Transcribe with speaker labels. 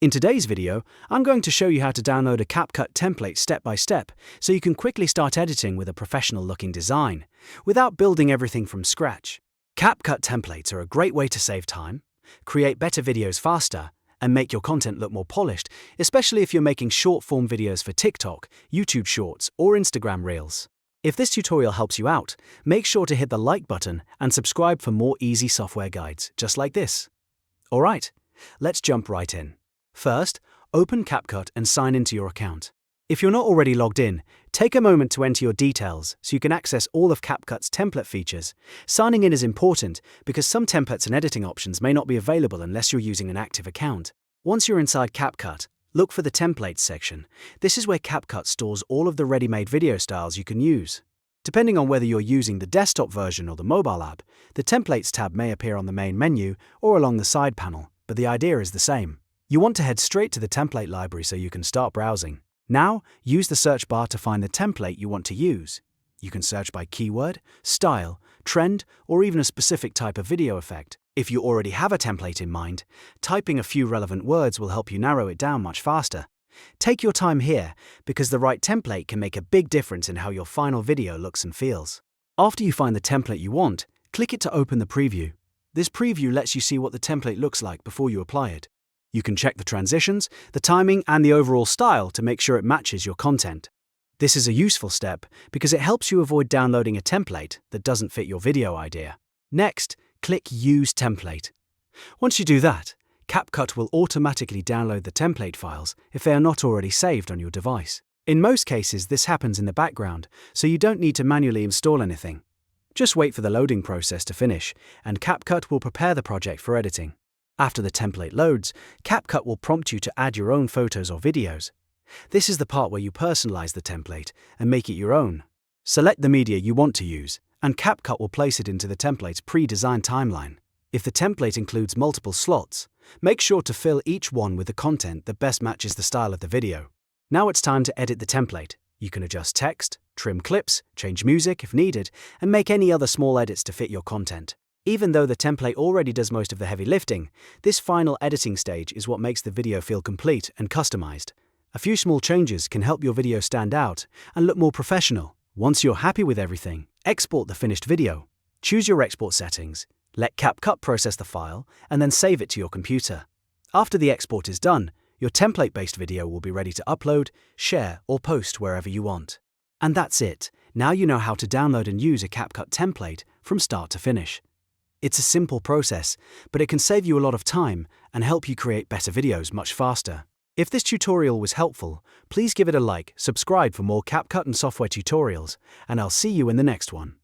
Speaker 1: In today's video, I'm going to show you how to download a CapCut template step by step so you can quickly start editing with a professional-looking design without building everything from scratch. CapCut templates are a great way to save time, create better videos faster, and make your content look more polished, especially if you're making short-form videos for TikTok, YouTube Shorts, or Instagram Reels. If this tutorial helps you out, make sure to hit the like button and subscribe for more easy software guides just like this. Alright, let's jump right in. First, open CapCut and sign into your account. If you're not already logged in, take a moment to enter your details so you can access all of CapCut's template features. Signing in is important because some templates and editing options may not be available unless you're using an active account. Once you're inside CapCut, look for the Templates section. This is where CapCut stores all of the ready-made video styles you can use. Depending on whether you're using the desktop version or the mobile app, the Templates tab may appear on the main menu or along the side panel, but the idea is the same. You want to head straight to the template library so you can start browsing. Now, use the search bar to find the template you want to use. You can search by keyword, style, trend, or even a specific type of video effect. If you already have a template in mind, typing a few relevant words will help you narrow it down much faster. Take your time here, because the right template can make a big difference in how your final video looks and feels. After you find the template you want, click it to open the preview. This preview lets you see what the template looks like before you apply it. You can check the transitions, the timing, and the overall style to make sure it matches your content. This is a useful step because it helps you avoid downloading a template that doesn't fit your video idea. Next, click Use Template. Once you do that, CapCut will automatically download the template files if they are not already saved on your device. In most cases, this happens in the background, so you don't need to manually install anything. Just wait for the loading process to finish, and CapCut will prepare the project for editing. After the template loads, CapCut will prompt you to add your own photos or videos. This is the part where you personalize the template and make it your own. Select the media you want to use, and CapCut will place it into the template's pre-designed timeline. If the template includes multiple slots, make sure to fill each one with the content that best matches the style of the video. Now it's time to edit the template. You can adjust text, trim clips, change music if needed, and make any other small edits to fit your content. Even though the template already does most of the heavy lifting, this final editing stage is what makes the video feel complete and customized. A few small changes can help your video stand out and look more professional. Once you're happy with everything, export the finished video. Choose your export settings, let CapCut process the file, and then save it to your computer. After the export is done, your template-based video will be ready to upload, share, or post wherever you want. And that's it. Now you know how to download and use a CapCut template from start to finish. It's a simple process, but it can save you a lot of time and help you create better videos much faster. If this tutorial was helpful, please give it a like, subscribe for more CapCut and software tutorials, and I'll see you in the next one.